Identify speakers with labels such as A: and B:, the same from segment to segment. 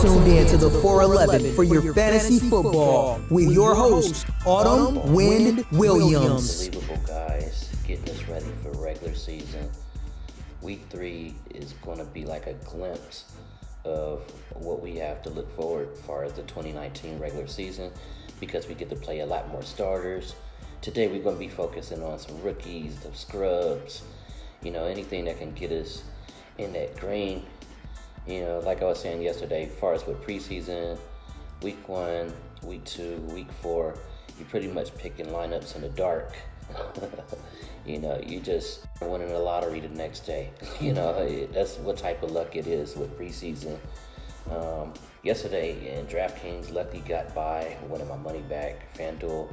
A: tuned in to the 411 for your fantasy football with your host, Autumn Wind Williams.
B: Unbelievable, guys. Getting us ready for regular season. Week 3 is going to be like a glimpse of what we have to look forward as far as the 2019 regular season, because we get to play a lot more starters. Today we're going to be focusing on some rookies, some scrubs, anything that can get us in that green. Like I was saying yesterday, as far as with preseason, week 1, week 2, week 4, you're pretty much picking lineups in the dark. You just winning the lottery the next day. That's what type of luck it is with preseason. Yesterday in DraftKings, luckily got by, winning my money back. FanDuel,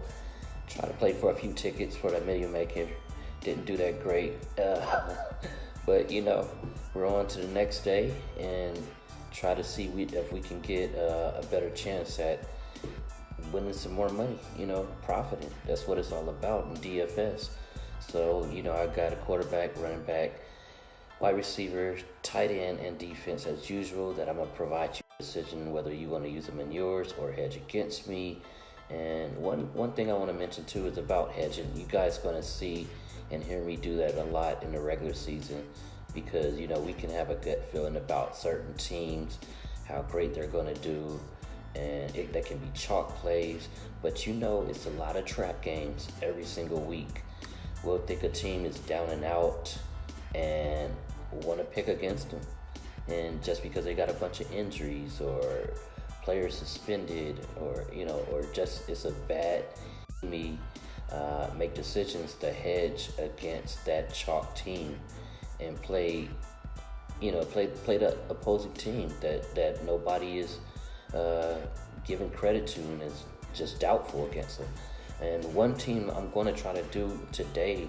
B: tried to play for a few tickets for that million maker. Didn't do that great. But, we're on to the next day and try to see if we can get a better chance at winning some more money, profiting. That's what it's all about in DFS. So, I got a quarterback, running back, wide receiver, tight end, and defense as usual that I'm going to provide you a decision whether you want to use them in yours or hedge against me. And one thing I want to mention too is about hedging. You guys going to see and hear me do that a lot in the regular season, because we can have a gut feeling about certain teams, how great they're going to do, and that can be chalk plays. But it's a lot of trap games every single week. We'll think a team is down and out and want to pick against them, and just because they got a bunch of injuries or players suspended or just it's a bad me make decisions to hedge against that chalk team and play the opposing team that nobody is giving credit to and is just doubtful against them. And one team I'm going to try to do today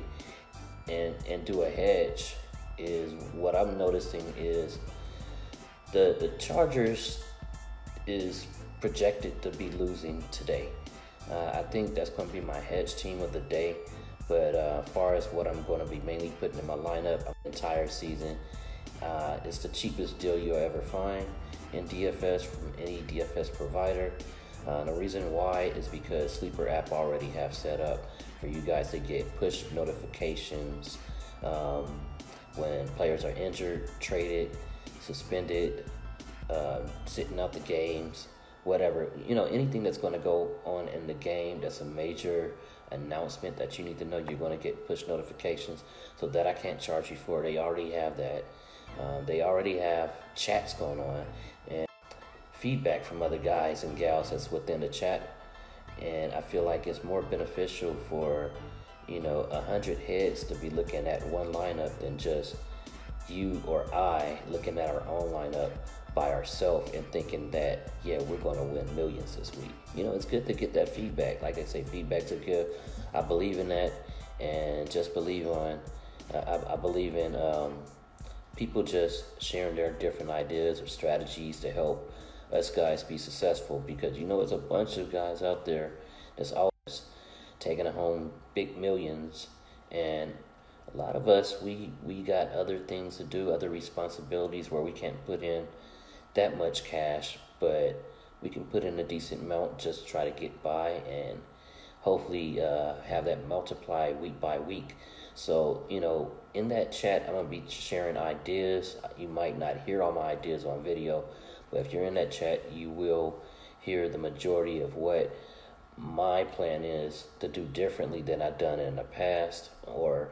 B: and do a hedge is what I'm noticing is the Chargers is projected to be losing today. I think that's going to be my hedge team of the day. But as far as what I'm going to be mainly putting in my lineup the entire season, it's the cheapest deal you'll ever find in DFS from any DFS provider. The reason why is because Sleeper app already have set up for you guys to get push notifications when players are injured, traded, suspended, sitting out the games, whatever. Anything that's going to go on in the game that's a major announcement that you need to know, you're going to get push notifications. So that I can't charge you for. They already have that. They already have chats going on and feedback from other guys and gals that's within the chat. And I feel like it's more beneficial for 100 heads to be looking at one lineup than just you or I looking at our own lineup by ourselves and thinking that, we're going to win millions this week. It's good to get that feedback. Like I say, feedbacks are good. I believe in that, and just believe on. I believe in people just sharing their different ideas or strategies to help us guys be successful, because there's a bunch of guys out there that's always taking home big millions, and a lot of us we got other things to do, other responsibilities where we can't put in that much cash, but we can put in a decent amount, just try to get by and hopefully have that multiply week by week. So in that chat I'm going to be sharing ideas. You might not hear all my ideas on video, but if you're in that chat you will hear the majority of what my plan is to do differently than I've done in the past, or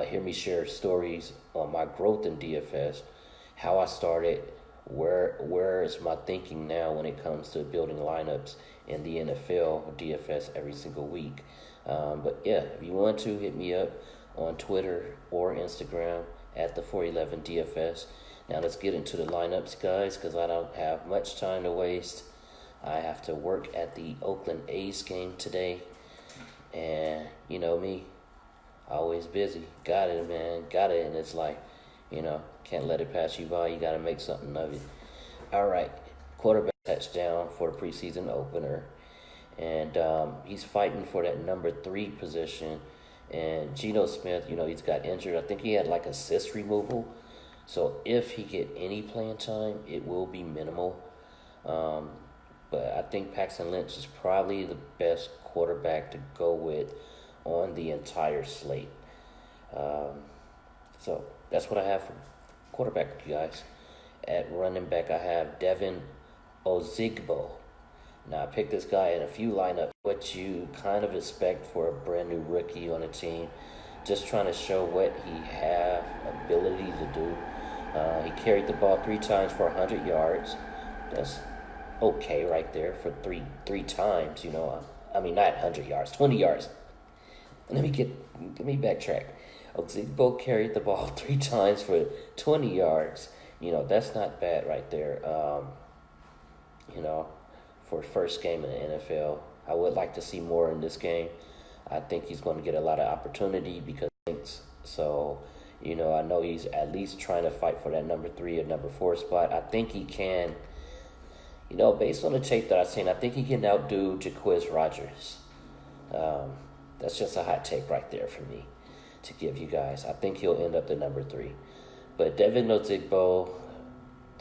B: hear me share stories on my growth in DFS, how I started, where is my thinking now when it comes to building lineups in the NFL or DFS every single week. But if you want to, hit me up on Twitter or Instagram at the 411 DFS. Now let's get into the lineups, guys, because I don't have much time to waste. I have to work at the Oakland A's game today, and me, always busy. Got it, man. Got it, and it's like, can't let it pass you by. You got to make something of it. All right, quarterback touchdown for the preseason opener, and he's fighting for that number 3 position. And Geno Smith, he's got injured. I think he had like a cyst removal. So if he get any playing time, it will be minimal. But I think Paxton Lynch is probably the best quarterback to go with on the entire slate. So that's what I have for quarterback, you guys. At running back, I have Devin Ozigbo. Now, I picked this guy in a few lineups. What you kind of expect for a brand new rookie on a team. Just trying to show what he have ability to do. He carried the ball 3 times for 100 yards. That's okay right there for three times, you know. I mean, not 100 yards, 20 yards. Let me backtrack. Ozigbo carried the ball 3 times for 20 yards. You know, that's not bad right there. You know, for first game in the NFL. I would like to see more in this game. I think he's going to get a lot of opportunity because so, you know, I know he's at least trying to fight for that number 3 or number 4 spot. I think he can, you know, based on the tape that I've seen, I think he can outdo Jacquizz Rodgers. That's just a hot take right there for me to give you guys. I think he'll end up the number 3. But Devin Ozigbo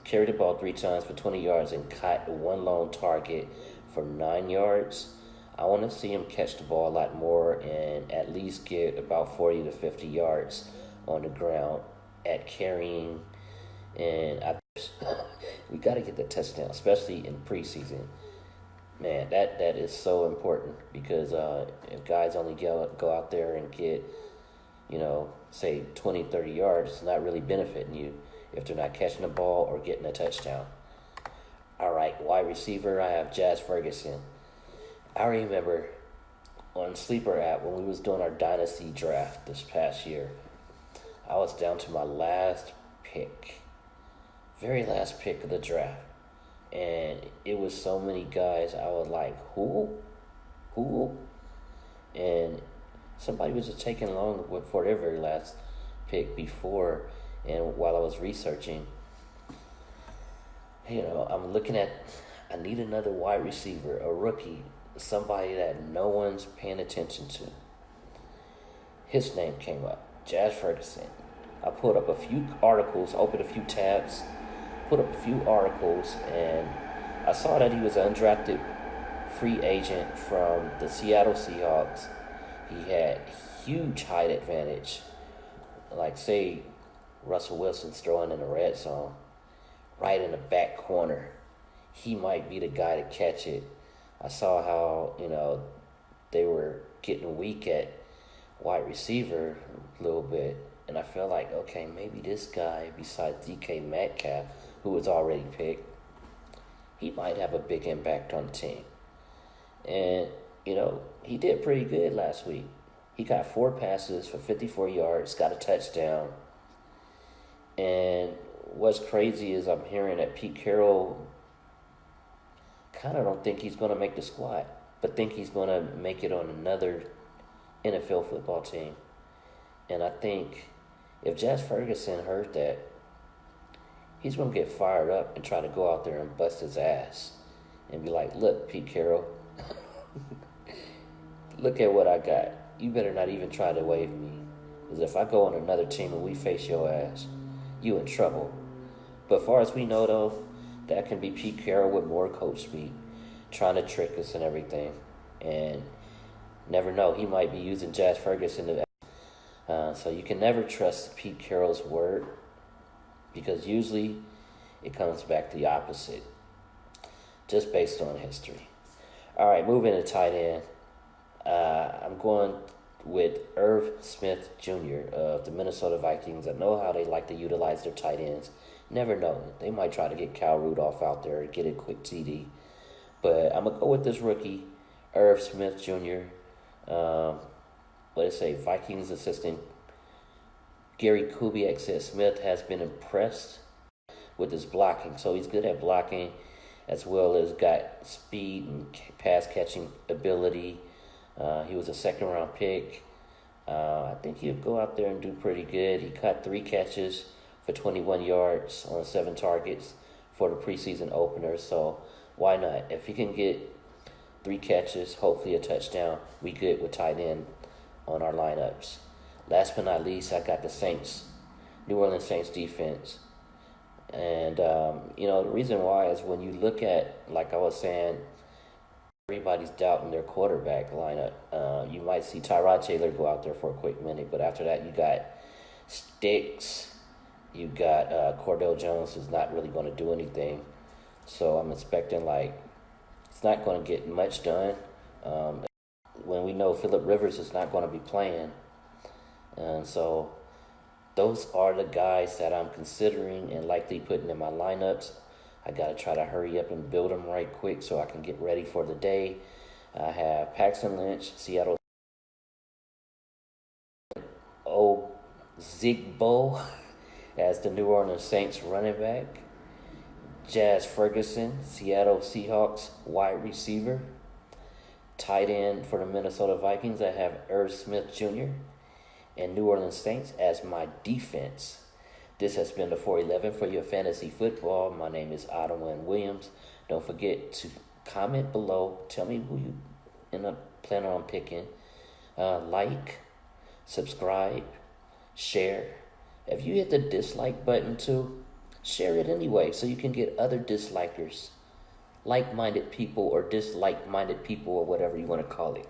B: carried the ball 3 times for 20 yards and caught 1 lone target for 9 yards. I want to see him catch the ball a lot more and at least get about 40 to 50 yards on the ground at carrying. And we got to get the touchdown, especially in preseason. Man, that is so important because if guys only go out there and get, you know, say 20, 30 yards, it's not really benefiting you if they're not catching the ball or getting a touchdown. All right, wide receiver, I have Jazz Ferguson. I remember on Sleeper app when we was doing our dynasty draft this past year, I was down to my last pick, very last pick of the draft. And it was so many guys, I was like, who? And somebody was just taking long for their very last pick before. And while I was researching, you know, I'm looking at, I need another wide receiver, a rookie, somebody that no one's paying attention to. His name came up, Jazz Ferguson. I pulled up a few articles, opened a few tabs, put up a few articles, and I saw that he was an undrafted free agent from the Seattle Seahawks. He had huge height advantage. Like, say, Russell Wilson's throwing in the red zone, right in the back corner. He might be the guy to catch it. I saw how, you know, they were getting weak at wide receiver a little bit. And I felt like, okay, maybe this guy, besides DK Metcalf, who was already picked, he might have a big impact on the team. And, you know, he did pretty good last week. He got 4 passes for 54 yards, got a touchdown. And what's crazy is I'm hearing that Pete Carroll kind of don't think he's going to make the squad, but think he's going to make it on another NFL football team. And I think if Jazz Ferguson heard that, he's going to get fired up and try to go out there and bust his ass and be like, look, Pete Carroll, look at what I got. You better not even try to waive me. Because if I go on another team and we face your ass, you in trouble. But as far as we know, though, that can be Pete Carroll with more coach speak, trying to trick us and everything. And never know, he might be using Jazz Ferguson to so you can never trust Pete Carroll's word because usually it comes back the opposite, just based on history. All right, moving to tight end. I'm going with Irv Smith Jr. of the Minnesota Vikings. I know how they like to utilize their tight ends. Never know. They might try to get Cal Rudolph out there and get a quick TD. But I'm going to go with this rookie, Irv Smith Jr. Vikings assistant Gary Kubiak says Smith has been impressed with his blocking. So he's good at blocking as well as got speed and pass catching ability. He was a 2nd-round pick. I think he'll go out there and do pretty good. He caught 3 catches for 21 yards on 7 targets for the preseason opener. So why not? If he can get 3 catches, hopefully a touchdown, we good with tight end on our lineups. Last but not least, I got the Saints, New Orleans Saints defense. And, the reason why is when you look at, like I was saying, everybody's doubting their quarterback lineup. You might see Tyrod Taylor go out there for a quick minute, but after that, you got Sticks. You got Cordell Jones, who's not really going to do anything. So I'm expecting, it's not going to get much done. When we know Phillip Rivers is not going to be playing. And so those are the guys that I'm considering and likely putting in my lineups. I got to try to hurry up and build them right quick so I can get ready for the day. I have Paxton Lynch, Seattle Zigbo as the New Orleans Saints running back. Jazz Ferguson, Seattle Seahawks wide receiver. Tight end for the Minnesota Vikings, I have Irv Smith Jr. and New Orleans Saints as my defense. This has been the 411 for your fantasy football. My name is Otto Williams. Don't forget to comment below. Tell me who you end up planning on picking. Like, subscribe, share. If you hit the dislike button too, share it anyway so you can get other dislikers, like-minded people or dislike-minded people or whatever you want to call it.